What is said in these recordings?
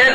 1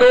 2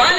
5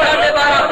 12:30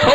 100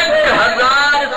1000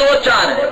2-4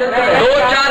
2-4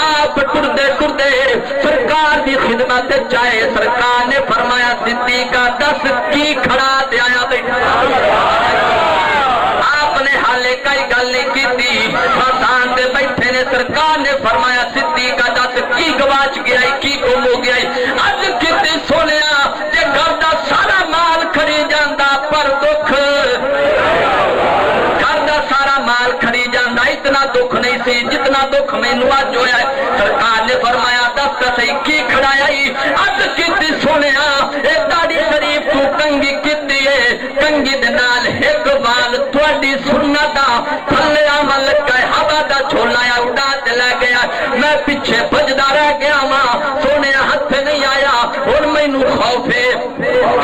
آپ ٹردے ٹردے سرکار دی خدمت چاہے سرکار نے فرمایا صدیقہ دس کی کھڑا دے آیا بیٹھا آپ نے حالے کئی گل نہیں کی تھی آسان دے بیٹھے نے سرکار نے فرمایا صدیقہ دس کی گواچ گیا کی گم ہو گیا اج کتے سونیا جے گھر دا سارا مال کھڑی جاندا پر دکھ گھر دا سارا مال کھڑی جاندا اتنا دکھ نہیں سی جتنا دکھ مینوں اج ہویا ہے سرکار نے فرمایا دس کا صحیح کی کھڑایا اج کتے سونیا اے داڑھی شریف تو کنگی کیتی ہے کنگی دے نال ایک وال تواڈی سنت دا تھلے عمل کہے ہوا دا جھولا اڑا تے لے گیا میں پیچھے بھجدا رہ گیا ماں سونے ہاتھ نہیں آیا اور مینوں خوف ہے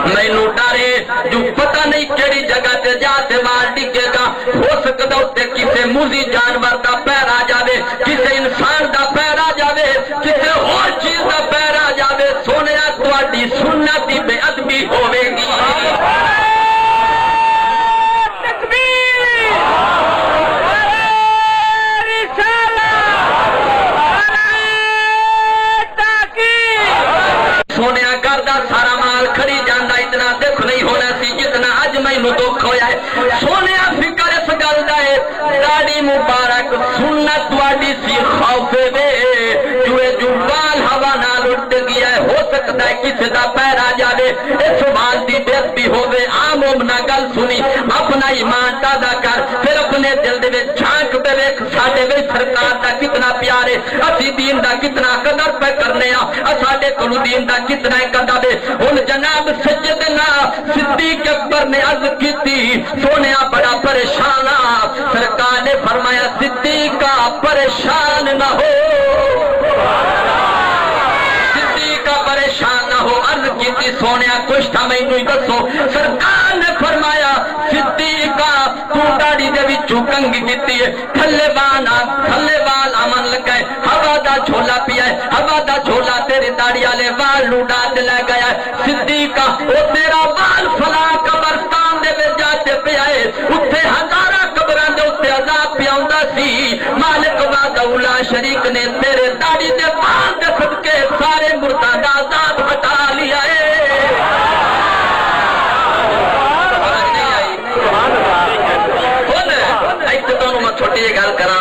مینوں ڈرے جو پتہ نہیں کیڑی جگہ تے جا تے وال ڈگے گا ہو سکدا اوتے کسے موذی جانور دا پیر آ جاوے کسے انسان دا پیر آ جاوے کسے اور چیز دا پیر آ جاوے سونے تواڈی سنت دی بے ادبی ہوے گی سونے گھر دا سارا مال کھڑی جانا اتنا دکھ نہیں ہونا سی جتنا اج مینوں دکھ ہویا ہے سونے فکر اس گل دا ہے داڑھی مبارک سنت تواڈی سی خوف وے جو وال ہوا نال اڑ گیا ہے ہو سکتا ہے کسی دا پیر آ جاوے اس وال دی بے ادبی ہوے عام مومنا گل سنی اپنا ایمان تازہ کر پھر اپنے دل دے وچ جھانک تے ویکھ ساڈے وچ سرکار دا کتنا پیار ہے اسی دین دا کتنا قدر پہ کرنے آ ساڈے کول دین دا کتنا قدر ہے ہن جناب سیدنا صدیق اکبر نے عرض کیتی سونیا بڑا پریشان سرکار نے فرمایا صدیقہ پریشان نہ ہو پریشان نہ ہو عرض کی سونیا کچھ تھا میں نہیں دسو سرکار نے فرمایا صدیقہ تو داڑھی دے وچوں کنگھی کیتی ہے تھلے وال امن لگائے ہوا دا جھولا پیا ہے ہوا دا جھولا تیری داڑھی والے وال نو ڈال لے گیا صدیقہ او تیرا وال فلاں قبرستان دے وچ جا کے پیا ہے اوتھے ہزاراں قبراں دے اوتے عذاب پیاوندا سی مالک وحدہ شریک نے تیرے داڑھی دے وال دے صدقے سارے مرداں دا عذاب ہٹا لیا ہے چھوٹی جی گل کرا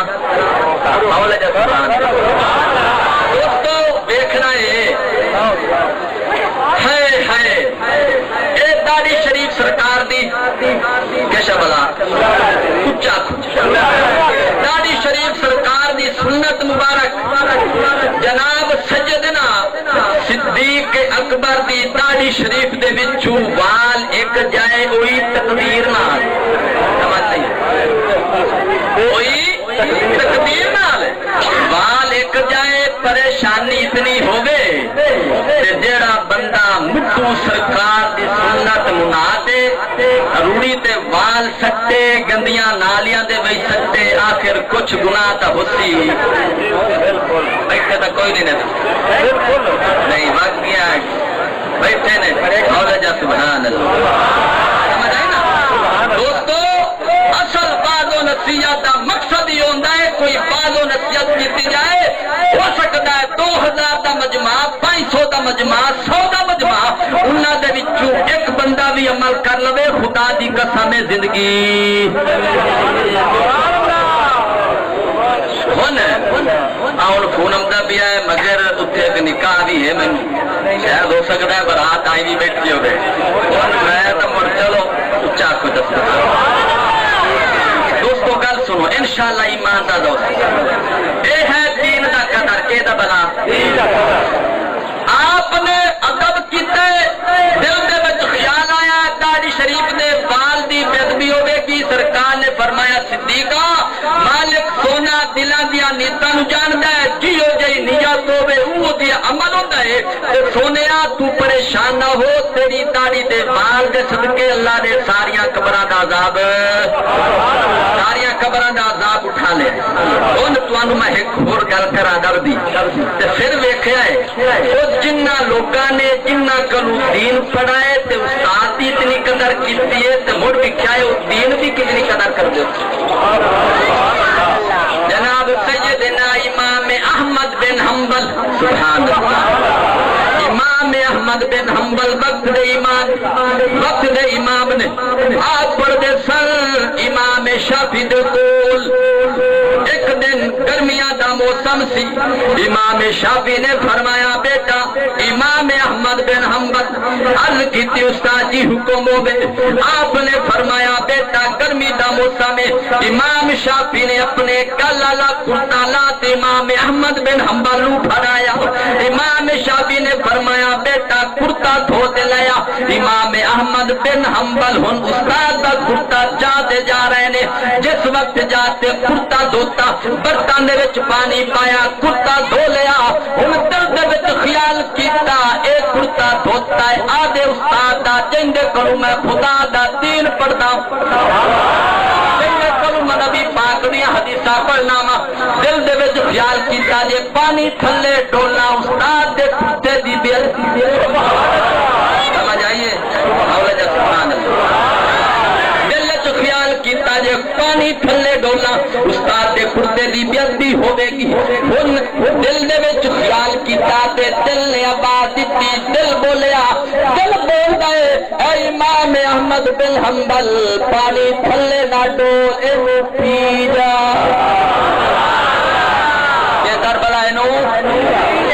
دوستو دیکھنا ہے داڑھی شریف سرکار دی کیسا بلا کچا داڑھی شریف سرکار دی سنت مبارک جناب سیدنا صدیق اکبر دی داڑھی شریف دے وچوں وال ایک جائے ہوئی تقدیر نال تقدیر نال وال ایک جائے پریشانی اتنی ہوگے جیڑا بندہ مٹو سرکار دی سنت منا دے روڑی تے وال سٹے گندیاں نالیاں دے وچ سٹے آخر کچھ گناہ تا ہوسی بیٹھے تا کوئی نہیں واقعہ بیٹھے نے مولا جا سبحان اللہ سمجھ آئے نا دوستو اصل بعض و نصیحت کا مقصد ہی ہوتا ہے کوئی بعض و نصیحت کی جائے ہو سکتا ہے 2000 کا مجمع 500 کا مجمع 100 کا مجمع انہوں دے وچوں ایک بندہ بھی عمل کر لوے خدا دی قسم زندگی فون آتا پیا ہے مگر اتنے ایک نکاح بھی ہے مینو شاید ہو سکتا ہے برات آئی بھی بیٹھی ہوگی میں تو مڑ چلو اچا کو دس دوستو گل سنو انشاءاللہ ایمان دا دوست اے ہے دین دا قدر اے دا بلا آپ نے ادب کیتے دل دے وچ خیال آیا داڑھی شریف دے وال دی بے ادبی ہوے گی سرکار نے فرمایا صدیقہ مالک سونا دلاں دیاں نیتاں نو جاندا ہے جیو جئی نیت ہوے او دی عمل ہوندا ہے تے سونیا تو پریشان نہ ہو تیری داڑھی دے وال دے صدقے اللہ نے ساریاں قبراں دا عذاب ساریاں قبراں دا عذاب اٹھا لے ہن تانوں میں ایک ہور گل کراں ادب دی تے پھر ویکھیا ہے او جنہ لوکاں نے جنہ کلو دین پڑھائے تے استاد دی اتنی قدر کیتی ہے تے مڑ بھی کیا ہے او دین دی کتنی قدر کر دے جناب سیدنا امام احمد بن حنبل سبحان اللہ امام احمد بن حنبل وقت دے امام نے آپ پڑھ دے سن امام شافعی دے کول ایک دن گرمیاں دا موسم سی امام شافعی نے فرمایا بیٹا امام احمد بن حنبل عرض کیتی استاد جی حکم ہوے آپ نے فرمایا بیٹا گرمی دا موسم ہے امام شافعی نے اپنے گل والا کرتا لات امام احمد بن حنبل نو پھڑایا امام شافعی نے فرمایا بیٹا کرتا دھو تے لیا امام احمد بن حنبل ہن استاد دا کرتا چاہتے جا رہے نے جس وقت جاتے کرتا دھوتا برتن دے وچ پانی پایا کرتا دھو لیا ہن دل دے وچ خیال کیتا اے کرتا دھوتا ہے آدھے استاد دا جندے کولوں میں خدا دا دین پڑھدا جندے کولوں میں نبی پاک دی حدیثاں پڑھنا وا دل دے وچ خیال کیتا جے پانی تھلے ڈولا استاد دے کرتے دی بے سمجھ آئیے مولا جا سبحان اللہ دل وچ خیال کیتا جے پانی تھلے ڈولا استاد دے کرتے دی بے ہوے گی ہن دل دے وچ خیال کیتا تے دل نے آواز دتی دل بولیا دل بولدا اے امام احمد بن حنبل پانی تھلے نہ ڈول اے پی جا کہ کربلا نو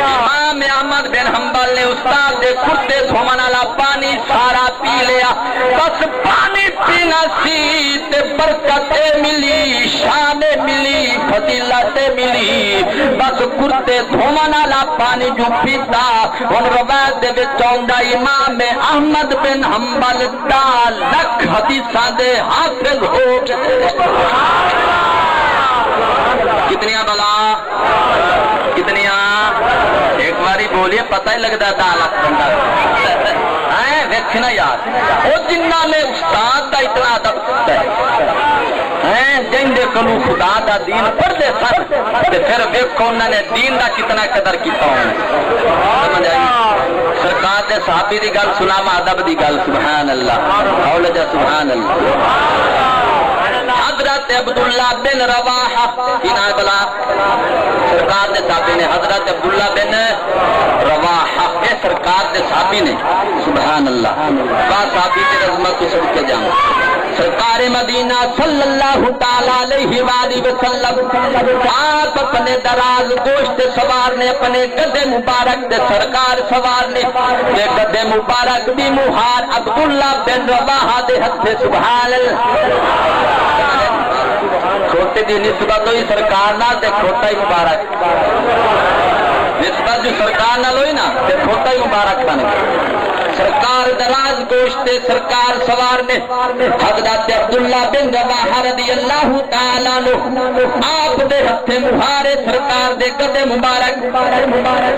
امام احمد بن حنبل نے استاد دے کرتے دھومن والا پانی سارا پی لیا بس پانی پینا سی تے برکت ملی شان ملی فضیلت ملی بس کرتے دھومن والا پانی جو پیتا ہن روایت دے وچ آندا امام احمد بن حنبل دا لکھ حدیثاں دے حافظ ہو گئے کتنیاں بلا کتنیاں ایک باری بولیے پتہ ہی لگتا دالت بندہ ویکھنا یار وہ جنہ نے استاد کا اتنا ادب ہے جن دے کلو خدا دا دین پڑھتے سن تے پھر ویکھو انہوں نے دین دا کتنا قدر کیتا سمجھ آئی سرکار دے صحابی دی گل سناواں ادب دی گل سبحان اللہ حول جا سبحان اللہ حضرت عبداللہ بن رواحہ کنا بلا سرکار دے صحابی نے حضرت عبداللہ بن رواحہ اے سرکار دے صحابی نے سبحان اللہ با صحابی کی عظمت کو سب کے جان سرکار مدینہ صلی اللہ تعالی علیہ وآلہ وسلم آپ اپنے دراز گوشت سوار نے اپنے گدے مبارک دے سرکار سوار نے دے گدے مبارک دی مہار عبداللہ بن رواحہ دے ہتھ سبحان اللہ کھوٹے دی نسبت ہوئی سرکار نہ تے کھوٹا ہی مبارک نسبت جو سرکار نہ ہوئی نا تے کھوٹا ہی مبارک بن گیا سرکار دراز گوشت سرکار سوار نے حضرت عبداللہ بن رواحہ رضی اللہ تعالیٰ عنہ آپ دے ہتھ مہارے سرکار دے گدے مبارک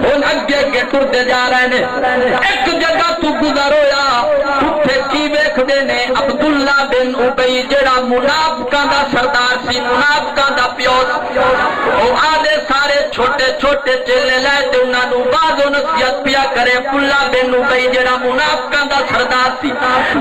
ان اگے اگے ٹرتے جا رہے ہیں ایک جگہ تو گزر ہویا اٹھے کی ویکھ دے نے عبداللہ بن ابی جڑا منافقاں دا سردار سی منافقاں دا پیو او آدھے سارے چھوٹے چھوٹے چیلے لے تے انہاں نوں باز نصیحت پیا کرے عبداللہ بن ابی جڑا منافقاں دا سردار سی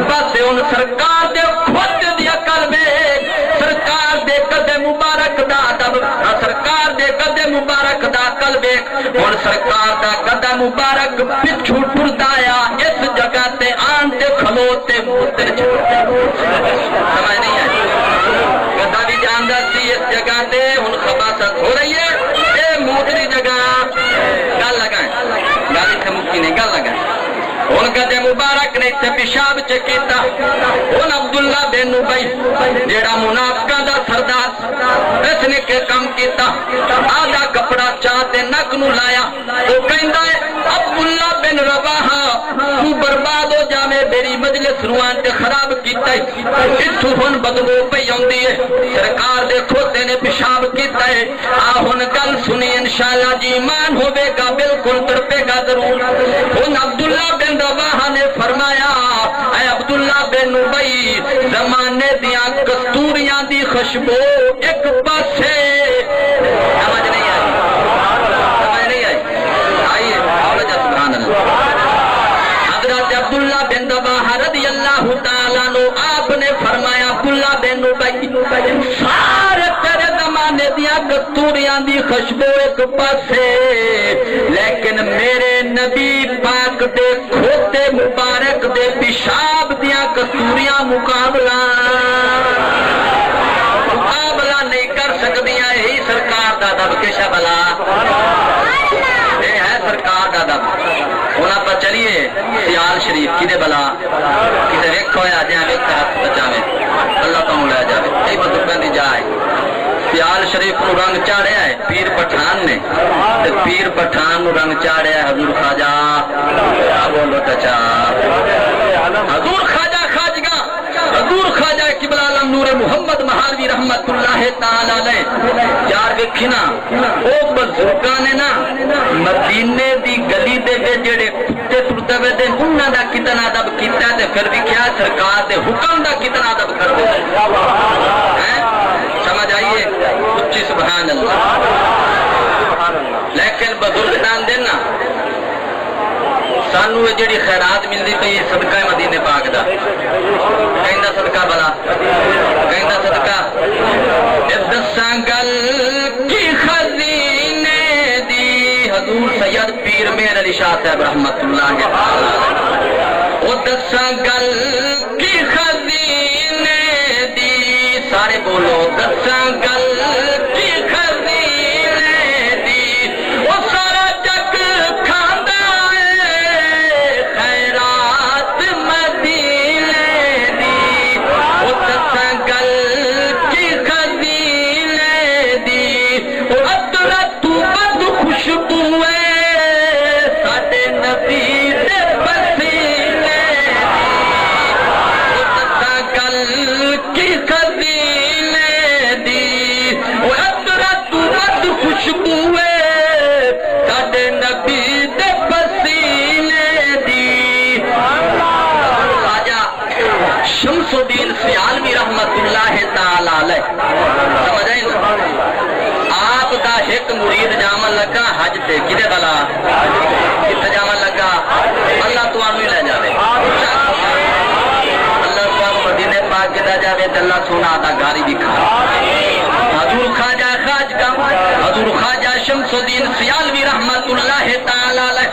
بس ان سرکار دے خود دی عقل ویکھ سرکار دے قدم مبارک دا ادب سرکار دے قدم مبارک دا عقل ویکھ ہن سرکار دا قدم مبارک پچھو ٹردا آیا اس جگہ تے آن تے کھلوتے موتر سمجھ نہیں آئی گدا بھی جاندا سی اس جگہ تے ہن خباثت ہو رہی ہے اے موتری جگہ گل لگائیں گل تے مکی نہیں گل لگائیں ان گدے مبارک نے تے پیشاب چکیتا ان عبداللہ بن ابی جیڑا منافقاں دا سردار اس نے کہ کم کیتا آدھا کپڑا چاہتے نک نو لایا وہ کہندا ہے عبداللہ بن رواحہ تو برباد ہو جاویں میری مجلس روان تے خراب کیتا ہے اتھوں ہن بدبو پئی اوندی ہے سرکار دے کھوتے نے پیشاب کیتا ہے آ ہن گل سنی انشاءاللہ جی ایمان ہوے گا بالکل تڑپے گا ضرور ہن عبداللہ بن رواحہ نے فرمایا اے عبداللہ بن ابی زمانے دیاں کستوریاں دی خوشبو ایک پاسے سمجھ نہیں آئی سمجھ نہیں آئی آئیے آؤ جا سبحان اللہ حضرت عبداللہ بن رواحہ رضی اللہ تعالیٰ عنہ آپ نے فرمایا عبداللہ بن ابی سارے تیرے زمانے دیاں کستوریاں دی خوشبو ایک پاسے لیکن میرے نبی پاک دے کھوتے مبارک دے پیشاب دیاں کستوریاں مقابلہ نہیں کر سکدیاں. یہی سرکار دا ادب کیشا بلا یہ ہے سرکار دا ادب. ہوں آپ چلیے سیال شریف کدے بلا کسی ویک ہوا جی ویک ہاتھ بچاوے اللہ تم لے جائے کئی بزرگوں کی جائے. سیال شریف کو رنگ چاڑیا ہے پیر پٹھان نے پیر پٹھان نو رنگ چاڑیا ہے حضور خواجہ بولو چچا حضور خواجہ خواجگاں حضور خواجہ قبلہ عالم نور محمد مہاروی رحمت اللہ تعالی علیہ. یار ویکھی نا او بزرگاں نے نا مدینے دی گلی دے وچ جڑے کتے ٹردے وے تے انہاں دا کتنا ادب کیتا تے پھر ویکھیا سرکار دے حکم دا کتنا ادب کردے ہیں. سمجھ آئیے اچھی سبحان اللہ. لیکن بزرگ دان دینا سانو جڑی خیرات ملتی پی صدقہ مدینے پاک دا کہندا صدقہ بلا کہندا صدقہ دساں گل کی خزینے دی حضور سید پیر مہر علی شاہ صاحب رحمت اللہ تعالی او دساں گل کی خزینے دی سارے بولو دساں گل کی خزینے دی او سارا جگ کھاندا خیرات مدینے دی او دساں گل کی خزینے دی او عطرت تو بد خوشبو ہے ساڈے نبی دے پسینے دی او دساں گل کی خزینے دی او عطرت تو بد خوشبو ہے ساڈے نبی دے پسینے دی. خواجہ شمس الدین سیالوی رحمت اللہ تعالی علیہ سمجھ آئی نا آپ دا ایک مرید جامن لگا حج تے کدے بلا کتنے جامن لگا اللہ تمہوں ہی لے جائے اللہ تمہوں مدینے پاک کے لے جائے تے اللہ سونا دا گاری دکھا. حضور خواجہ خواجہ حضور خواجہ شمس الدین سیالوی رحمت اللہ تعالی علیہ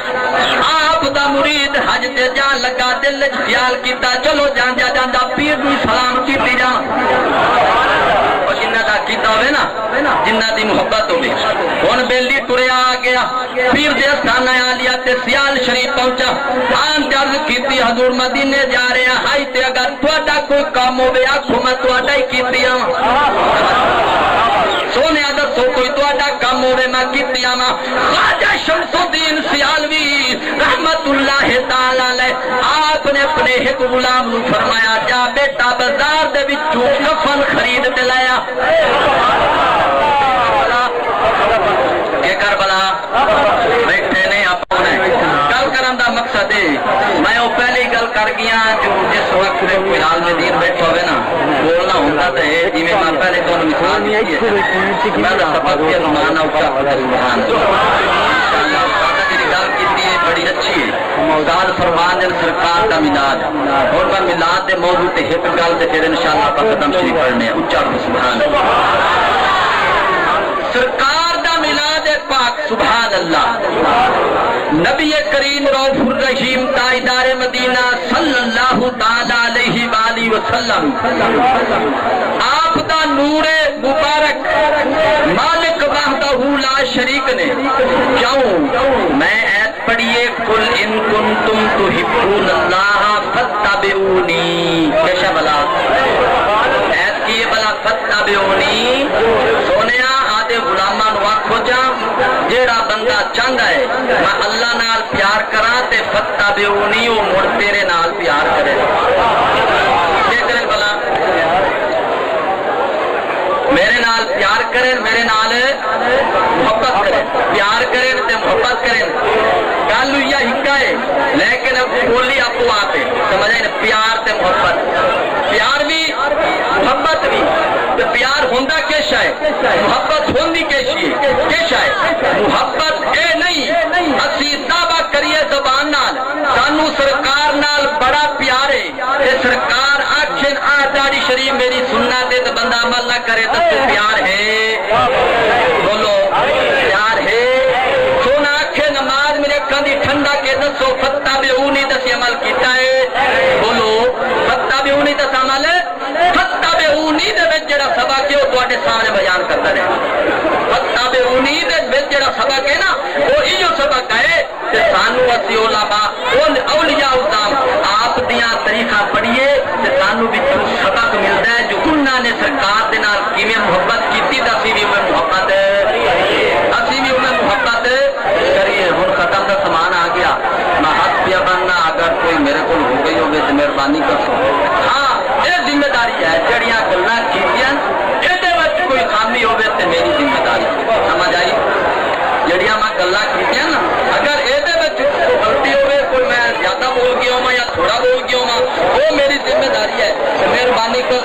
آپ دا مرید حج تے جان لگا دل وچ خیال کیتا چلو جاندا جاندا پیر نوں سلام کیتی جا اور جنہ دا کیتا ہوے نا جنہ دی محبت ہوے. ہن بیلی ٹریا آ گیا پیر دے استھان عالیہ تے سیال شریف پہنچا آن عرض کیتی حضور مدینے جا رہے ہیں ہائی تے اگر تہاڈا کوئی کام ہوے آکھو میں تہاڈا ہی کیتی آں سونے دسو کوئی تہاڈا کام ہوے میں کیتی آں. خواجہ شمس الدین سیالوی رحمت اللہ تعالی علیہ آپ نے اپنے ایک غلام نو فرمایا جا بیٹا بازار دے وچوں کفن خرید تے لایا کہ کربلا بیٹھے نے اپنے گل کرن دا مقصد ہے میں وہ پہلی گل کر گیا جو جس وقت کوئی عالم دین بیٹھا ہوئے نا بولنا ہوتا تو ہے جی میں پہلے تو مثال نہیں ہے میں سبق کے مانا اٹھا سبحان اللہ گل کی بڑی اچھی ہے استاد فرمان دین سرکار کا میلاد اور میں میلاد دے موضوع تے ایک گل تے پھر انشاءاللہ آپ قدم شریف پڑھنے ہیں اچا سبحان اللہ. سرکار دا میلاد پاک سبحان اللہ نبی کریم رؤوف الرحیم تاجدار مدینہ صلی اللہ تعالی علیہ وآلہ وسلم آپ دا نور مبارک مالک وحدہ لا شریک نے کیوں میں ایت پڑھیے قل ان کنتم تحبون اللہ فاتبعونی کیسا بلا ایت کیے بلا فاتبعونی سونیا آدھے غلامہ نو آکھو جا جیڑا بندہ چاہتا ہے میں اللہ نال پیار کراں تے فاتبعونی وہ مڑ تیرے نال پیار کرے یہ کریں بلا میرے نال پیار کریں میرے نال محبت کریں پیار کریں تے محبت کریں گل ہوئی ہکا ہے لیکن اب بولی آپ کو آپ سمجھے پیار تے محبت پیار بھی محبت بھی تو پیار ہوندا کیسا ہے محبت ہوندی کیسی ہے کیسا ہے محبت اے نہیں اسی دعویٰ کریے زبان نال سانو سرکار نال بڑا پیار ہے تے سرکار آکھن آ داڑھی شریف میری سننا تے تو بندہ عمل نہ کرے تو پیار ہے بولو پیار ہے سونا آکھے نماز میرے سامنے بیان کرتا رہا فتاب انید جڑا سبق ہے نا وہ ایو سبق ہے کہ سانو اسی علماء اولیاء الزام آپ دیاں طریقہ پڑھیے کہ سانو بھی سبق ملتا ہے جو انہوں نے سرکار دے نال کیویں محبت کیتی تے اسی بھی محبت کریے ہن ختم دا سامان آ گیا میں ہاتھ پیا بننا اگر کوئی میرے کو ہو گئی ہوگی تو مہربانی کرو ہاں یہ ذمہ داری ہے جڑیاں گلاں کیتیاں یہ کوئی خامی ہوگی تو میری ذمہ داری سمجھ آئی جڑیاں میں گلاں کیتیاں نا اگر یہ کوئی غلطی ہوگی کوئی میں زیادہ بول گیا ہوں یا تھوڑا بول گیا ہوں وہ میری ذمہ داری ہے مہربانی کر